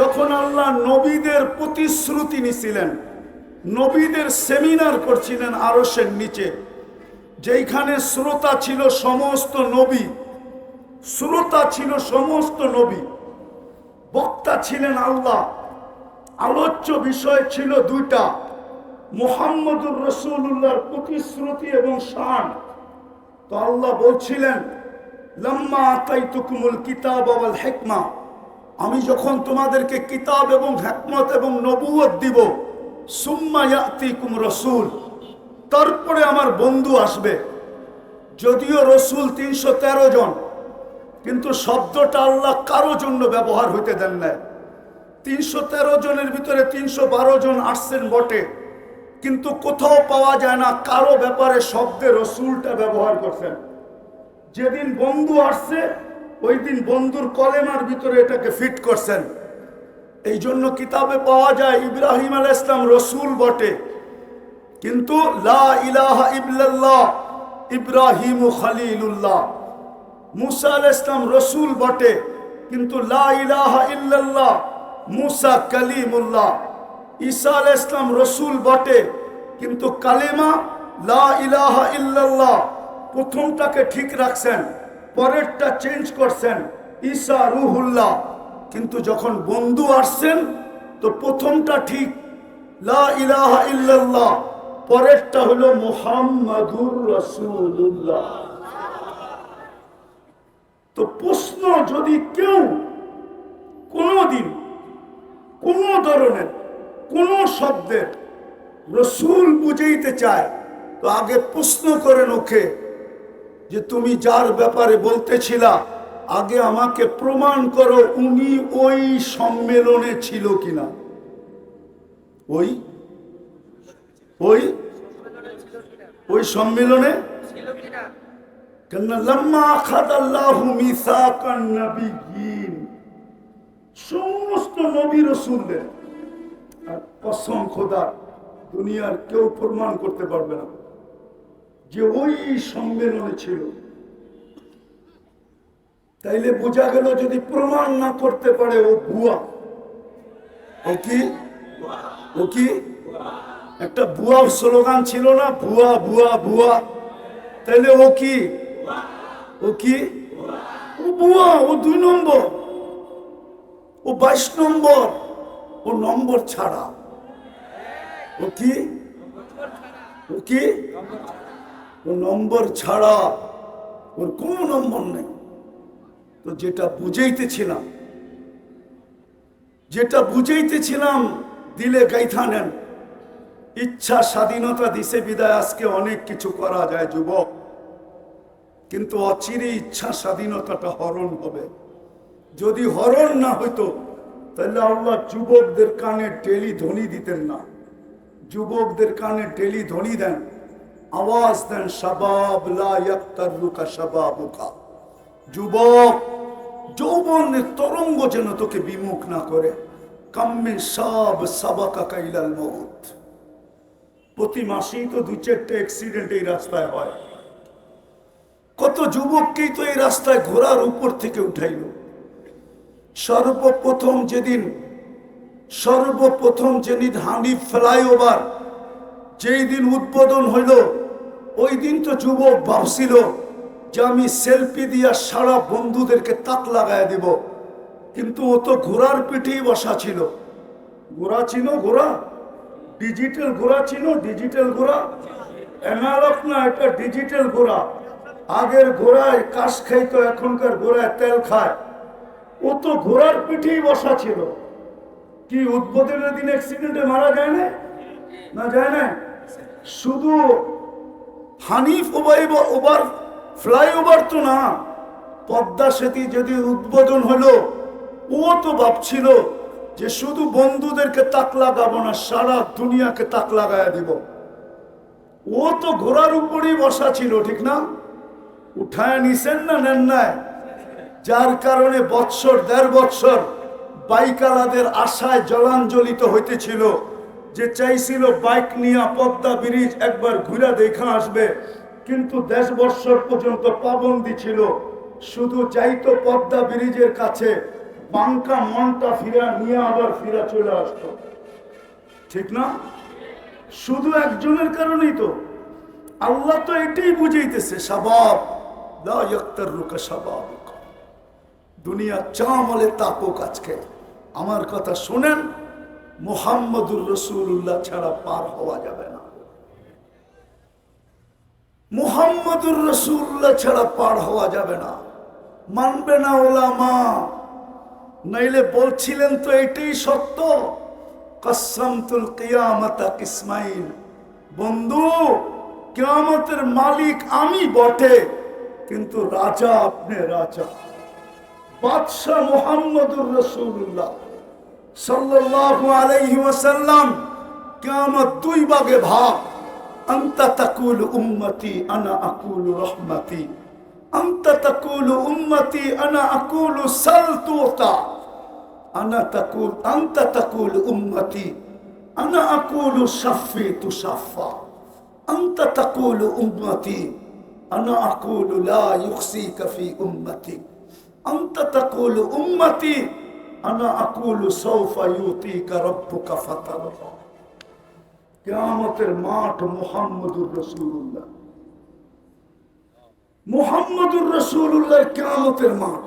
যখন আল্লাহ নবীদের প্রতিশ্রুতি নিছিলেন, নবীদের সেমিনার করছিলেন আরশের নিচে, যেখানে শ্রোতা ছিল সমস্ত নবী, শ্রোতা ছিল সমস্ত নবী, বক্তা ছিলেন আল্লাহ, আলোচ্য বিষয় ছিল দুইটা, মুহাম্মদুর রাসূলুল্লাহর প্রতিশ্রুতি এবং শান। তো আল্লাহ বলছিলেন, লাম্মা আতাইতুকুমুল কিতাব ওয়াল হিকমা, আমি যখন তোমাদেরকে কিতাব এবং হিকমত এবং নবুয়ত দিব, সুম্মা ইয়াতিকুম রাসূল, তারপরে আমার বন্ধু আসবে। যদিও রসুল 313 জন, কিন্তু শব্দটা আল্লাহ কারো জন্য ব্যবহার হইতে দেন নাই। 313 জনের ভিতরে 312 জন আসছেন বটে, কিন্তু কোথাও পাওয়া যায় না কারো ব্যাপারে শব্দে রসুলটা ব্যবহার করছেন। যেদিন বন্ধু আসছে ওই দিন বন্ধুর কলেমার ভিতরে এটাকে ফিট করছেন। এই জন্য কিতাবে পাওয়া যায় ইব্রাহিম আলাইহিস সালাম রসুল বটে, কিন্তু লা ইলাহা ইল্লাল্লাহ ইব্রাহিম খলিলুল্লাহ। মুসা আলাইহিস সালাম রসুল বটে, কিন্তু লা ইলাহা ইল্লাল্লাহ মুসা কালিমুল্লাহ। ঈসা আলাইহিস সালাম রসুল বটে, কিন্তু কালেমা লা ইলাহা ইল্লাল্লাহ প্রথমটাকে ঠিক রাখছেন, পরেরটা চেঞ্জ করছেন ঈসা রুহুল্লাহ। কিন্তু যখন বন্ধু আসছেন তো প্রথমটা ঠিক লা ইলাহা ইল্লাল্লাহ, পরেরটা হলো মুহাম্মাদুর রাসূলুল্লাহ। তো প্রশ্ন, যদি কেউ কোনদিন কোন ধরনের কোন শব্দের রসুল বুঝাইতে চায়, তো আগে প্রশ্ন করেন ওকে যে তুমি যার ব্যাপারে বলতেছিলা আগে আমাকে প্রমাণ করো উনি ওই সম্মেলনে ছিল কিনা। ওই ওই ওই সম্মেলনে কেন? লাম্মা আখাযাল্লাহু মিসাকান নাবিয়্যিন, সমস্ত নবী রাসূলদের, আর কসম খোদার দুনিয়ার কেউ প্রমাণ করতে পারবে না যে ওই সম্মেলনে ছিল। তাইলে বোঝা গেল যদি প্রমাণ না করতে পারে ও ভুয়া। ও কি? ও কি? একটা ভুয়া স্লোগান ছিল না, ভুয়া ভুয়া ভুয়া। তাইলে ও কি? ও কি? ও ভুয়া, ও 2 নম্বর, ও 22 নম্বর, ও নম্বর ছাড়া। ও কি? ও কি? ও নম্বর ছাড়া, ওর কোনো নম্বর নেই। তো যেটা বুঝাইতেছিলাম দিলে গাইথা নেন। ইচ্ছা স্বাধীনতা দিছে বিদায় আজকে অনেক কিছু করা যায় যুবক, কিন্তু অচিরে ইচ্ছা স্বাধীনতাটা হরণ হবে। যদি হরণ না হইতো তাহলে আল্লাহ যুবকদের কানে ডেলি ধ্বনি দিতেন না। যুবকদের কানে ডেলি ধ্বনি দেন, আওয়াজ দেন, শাবাব লা ইয়াক্তারুকা শাবাবুকা। যুবক, যৌবনের তরঙ্গ যেন তোকে বিমুখ না করে। কাম্মে সাব সাবাকাকা ইলাল মউত। প্রতি মাসেই তো 2-4টা অ্যাক্সিডেন্ট এই রাস্তায় হয়। কত যুবককেই তো এই রাস্তায় ঘোড়ার উপর থেকে উঠাইল। সর্বপ্রথম যেদিন হানিফ ফ্লাইওভার যেই দিন উদ্বোধন হইল, ওই দিন তো যুবক ভাবছিল যে আমি সেলফি দিয়া সারা বন্ধুদেরকে তাক লাগায় দেব, কিন্তু ও তো ঘোড়ার পিঠেই বসা ছিল। ঘোড়া চিনো? ঘোড়া ডিজিটাল ঘোড়া চিনো? ডিজিটাল ঘোড়া, অ্যানালগ না, এটা ডিজিটাল ঘোড়া। আগের ঘোড়ায় কাশ খাইতো, এখনকার ঘোড়ায় তেল খায়। ও তো ঘোড়ার পিঠেই বসা ছিল। কি উদ্বোধনের দিন অ্যাক্সিডেন্টে মারা যায় না? না যায় না? শুধু হানিফ ওভার ফ্লাইওভার তো না, পদ্মা সেতু যদি উদ্বোধন হলো, ও তো ভাবছিল যে শুধু বন্ধুদেরকে তাক লাগাবো না, সারা দুনিয়াকে তাক লাগায় দিব। ও তো ঘোড়ার উপরেই বসা ছিল, ঠিক না? উঠায় নিছেন না নেন নাই? যার কারণে বৎসর 1.5 বৎসর বাইকালাদের আশায় জলাঞ্জলিত হইতেছিল, যে চাইছিল বাইক নিয়ে পদ্মা ব্রিজ একবার ঘুরে দেখা আসবে, কিন্তু 10 বৎসর পর্যন্ত পাবন্দি ছিল। শুধু যাইতো পদ্মা ব্রিজের কাছে, বাঙ্কা মনটা ফিরা নিয়ে আবার ফিরা চলে আসতো, ঠিক না? শুধু একজনের কারণেই তো। আল্লাহ তো এটাই বুঝাইতেছে, শাবাব লা ইয়াক্তারুকা শাবাবুকা, দুনিয়া চামলে তাপুক। আজকে আমার কথা শোনেন, মুহাম্মদুর রাসূলুল্লাহ ছাড়া পার হওয়া যাবে না। মুহাম্মদুর রাসূলুল্লাহ ছাড়া পার হওয়া যাবে না। মানবে না ওলামা, নাইলে বলছিলেন তো এটাই সত্য, কাসসামতুল কিয়ামাতা কিসমাইন, বন্ধু কিয়ামতের মালিক আমি বটে, কিন্তু রাজা আপনি রাজা। বাদশাহ মুহাম্মদুর রাসূলুল্লাহ সাল্লাল্লাহু আলাইহি ওয়াসাল্লাম, কিয়ামত দুই ভাগে ভাগ। আনতা তাকুলু উম্মতি আনা আকুলু রাহমাতি, আনতা তাকুলু উম্মতি আনা আকুলু সালতুতা, আনতা তাকুলু উম্মতি আনা আকুলু শাফি তুশাফা, আনতা তাকুলু উম্মতি আনা আকুলু লা ইউখসিকা ফি উম্মতি, আনতা তাকুলু উম্মতি আনা আকুলু সাউফা ইউতিকা রাব্বুকা ফাতারদা। কিয়ামতের মাঠ মুহাম্মদুর রাসূলুল্লাহ, মুহাম্মদুর রাসূলুল্লাহ কিয়ামতের মাঠ।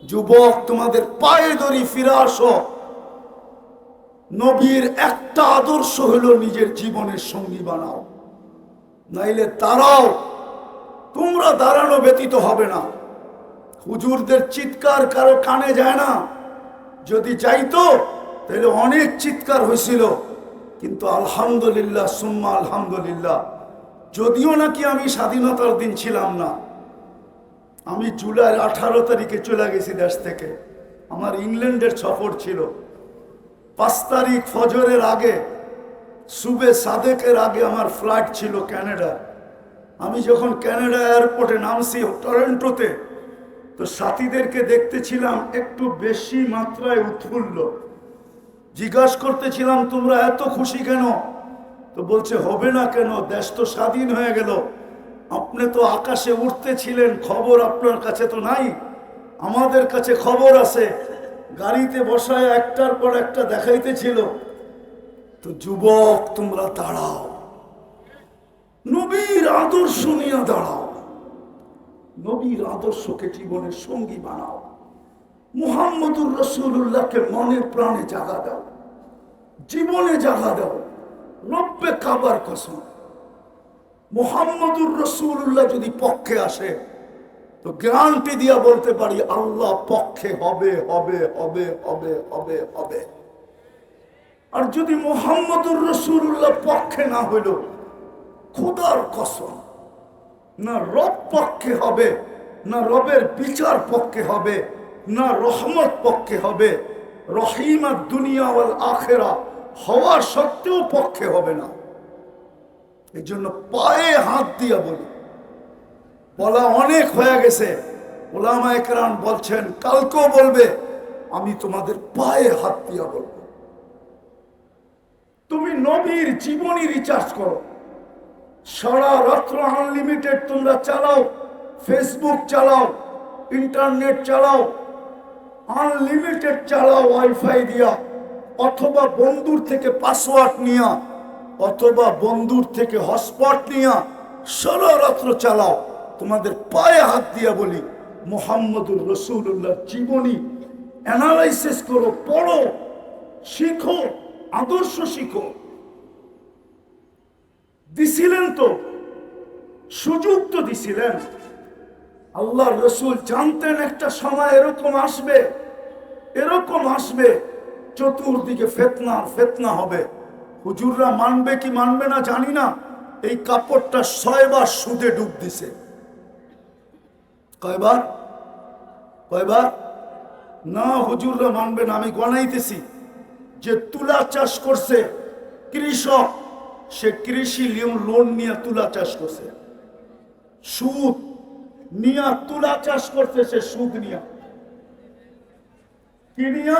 যুবক, তোমাদের পায়ে ধরি, ফিরে আসো। নবীর একটা আদর্শ হলো নিজের জীবনের সঙ্গী বানাও, নাইলে দাঁড়াও। তোমরা দাঁড়ানো ব্যতীত হবে না। হুজুরদের চিৎকার কারো কানে যায় না, যদি যাইতো তাহলে অনেক চিৎকার হয়েছিল। কিন্তু আলহামদুলিল্লাহ সুম্মা আলহামদুলিল্লাহ, যদিও নাকি আমি স্বাধীনতার দিন ছিলাম না, আমি জুলাইয়ের 18 তারিখে চলে গেছি দেশ থেকে। আমার ইংল্যান্ডের সফর ছিল। 5 তারিখ ফজরের আগে, সুবে সাদেকের আগে আমার ফ্লাইট ছিল ক্যানাডা। আমি যখন ক্যানাডা এয়ারপোর্টে নামছি টরন্টোতে, তো সাথীদেরকে দেখতেছিলাম একটু বেশি মাত্রায় উৎফুল্ল। জিজ্ঞাসা করতেছিলাম, তোমরা এত খুশি কেন? তো বলছে, হবে না কেন, দেশ তো স্বাধীন হয়ে গেল। আপনি তো আকাশে উঠতেছিলেন, খবর আপনার কাছে তো নাই, আমাদের কাছে খবর আছে। গাড়িতে বসায় একটার পর একটা দেখাইতেছিল। তো যুবক, তোমরা দাঁড়াও, নবীর আদর্শ নিয়ে দাঁড়াও, নবীর আদর্শকে জীবনের সঙ্গী বানাও। মুহাম্মদুর রাসূলুল্লাহকে মনে প্রাণে জাগা দাও, জীবনে জাগা দাও। রব্বে কাবার কসম, মুহাম্মদুর রাসূলুল্লাহ যদি পক্ষে আসে, তো গ্যারান্টি দিয়া বলতে পারি আল্লাহ পক্ষে হবে, হবে, হবে, হবে, হবে, হবে। আর যদি মুহাম্মদুর রাসূলুল্লাহ পক্ষে না হইল, খোদার কসম, না রব পক্ষে হবে, না রবের বিচার পক্ষে হবে, না রহমত পক্ষে হবে। রহিমাত দুনিয়া ওয়াল আখিরা হওয়ার সত্ত্বেও পক্ষে হবে না। এই জন্য পায়ে হাত দিয়া বলি, বলা অনেক হয়ে গেছে। উলামায়ে কেরাম বলছেন, কালকেও বলবে, আমি তোমাদের পায়ে হাত দিয়া বলবো। তুমি নবীর জীবনী রিচার্জ করো, সারা রাত্র আনলিমিটেড তোমরা চালাও, ফেসবুক চালাও, ইন্টারনেট চালাও, আনলিমিটেড চালাও ওয়াইফাই দিয়া, অথবা বন্ধুর থেকে পাসওয়ার্ড নিয়া, অথবা বন্ধুর থেকে হটস্পট নিয়া সারা রাত্র চালাও। তোমাদের পায়ে হাত দিয়া বলি, মুহাম্মদুর রাসূলুল্লাহর জীবনী অ্যানালাইসিস করো, পড়ো, শিখো, আদর্শ শিখো। দিছিলেন তো, সুযোগ তো দিছিলেন। আল্লাহর রাসূল জানতেন একটা সময় এরকম আসবে, এরকম আসবে, চতুর্দিকে ফিতনা ফিতনা হবে। হুজুররা মানবে কি মানবে না জানি না। এই কাপড়টা 6 বার সুদে ডুব দিছে। কয়বার? কয়বার? না, হুজুররা মানবে না। আমি গণাইতেছি, যে তুলা চাষ করছে কৃষক, সে কৃষি লোন নিয়ে তুলা চাষ করছে, সুদ নিয়া তুলা চাষ করছে, সে সুদ নিয়া, কি নিয়া?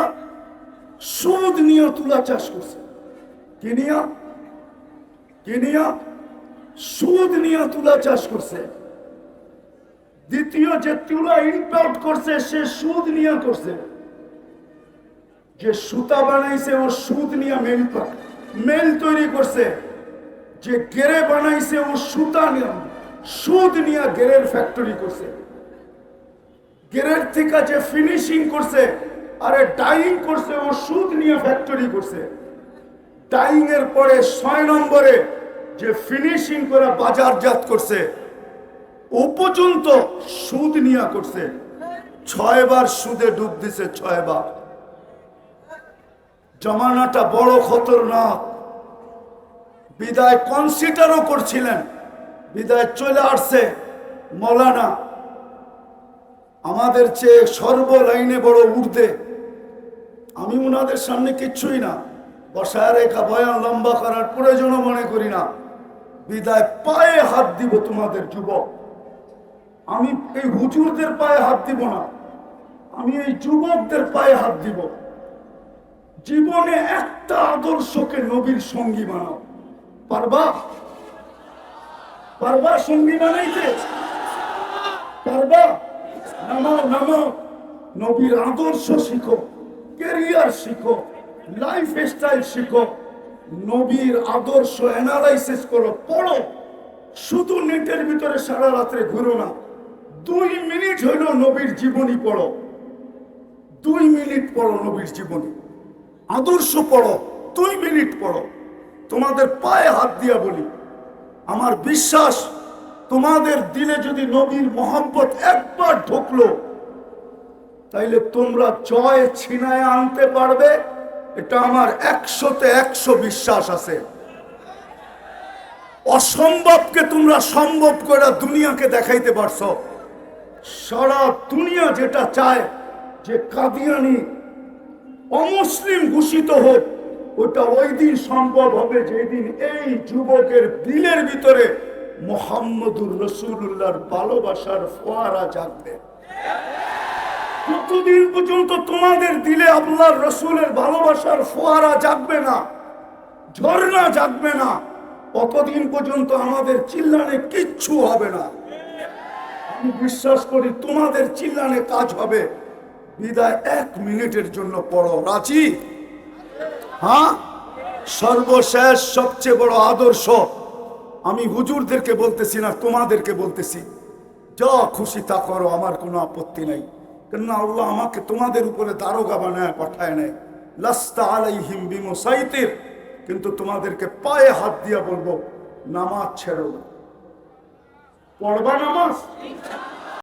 সুদ নিয়ে তুলা চাষ করছে। কি নিয়া? কি নিয়া? সুদ নিয়ে তুলা চাষ করছে। দ্বিতীয় যে তুলা ইম্পোর্ট করছে, সে সুদ নিয়ে করছে। যে সুতা বানাইছে ও সুদ নিয়ে মেল তৈরি করছে, যে গেরে বানাইছে ও সুতা নিয়ে সুদ নিয়ে গেরের ফ্যাক্টরি করছে। গেরের থেকে যে ফিনিশিং করছে আরে ডাইং করছে ও সুদ নিয়ে ফ্যাক্টরি করছে। ডাইং এর পরে 6 নম্বরে যে ফিনিশিং করে বাজারজাত করছে ও পর্যন্ত সুদ নিয়ে করছে। 6 বার সুদে ডুব দিছে, 6 বার। জমানাটা বড় খতরনাক। বিদায় কনসিডারও করছিলেন, বিদায় চলে আসছে মৌলানা আমাদের চেয়ে সর্ব লাইনে বড় ঊর্ধ্বে। আমি উনাদের সামনে কিচ্ছুই না, বসায় রেখা বয়ান লম্বা করার প্রয়োজনও মনে করি না। বিদায় পায়ে হাত দিব তোমাদের যুবক। আমি এই হুজুরদের পায়ে হাত দিব না, আমি এই যুবকদের পায়ে হাত দিব। জীবনে একটা আদর্শকে নবীর সঙ্গী বানাও। পারবা? পারবা সঙ্গী বানাইতে? পারবা? নামাও নামাও, নবীর আদর্শ শিখো, ক্যারিয়ার শিখো, লাইফ স্টাইল শিখো, নবীর আদর্শ অ্যানালাইসিস করো, পড়ো। শুধু নেটের ভিতরে সারা রাত্রে ঘুরো না। 2 মিনিট হইল নবীর জীবনী পড়ো, 2 মিনিট পড়ো নবীর জীবনী, আদর্শ পড়ো, 2 মিনিট পড়ো। তোমাদের পায়ে হাত দিয়া বলি, আমার বিশ্বাস তোমাদের দিলে যদি নবীর মোহাম্মত একবার ঢুকলো তাইলে তোমরা জয় ছিনায় আনতে পারবে। এটা আমার 100-তে 100 বিশ্বাস আছে। অসম্ভবকে তোমরা সম্ভব করে দুনিয়াকে দেখাইতে পারছো। সারা দুনিয়া যেটা চায় যে কাদিয়ানি অমুসলিম ঘোষিত হোক, ওটা ওই দিন সম্ভব হবে যেদিন এই যুবকের দিলের ভিতরে মুহাম্মদুর রাসূলুল্লাহর ভালোবাসার ফোয়ারা জাগবে। যতদিন পর্যন্ত তোমাদের দিলে আল্লাহর রাসূলের ভালোবাসার ফোয়ারা জাগবে না, ঝর্ণা জাগবে না, ততদিন পর্যন্ত আমাদের চিল্লানে কিচ্ছু হবে না। আমি বিশ্বাস করি তোমাদের চিল্লানে কাজ হবে। বিদায় 1 মিনিটের জন্য পড়ো, রাজি? হ্যাঁ, সর্বশেষ সবচেয়ে বড় আদর্শ আমি হুজুরদেরকে বলতেছি না, তোমাদেরকে বলতেছি। যা খুশি তা করো, আমার কোনো আপত্তি নাই। কেননা আল্লাহ আমাকে তোমাদের উপরে দারোগা বানায় পাঠায় নাই। লাস্তা আলাইহিম বিমুসাইতির। কিন্তু তোমাদেরকে পায়ে হাত দিয়া বলবো, নামাজ ছেড়ো না। পড়বা নামাজ?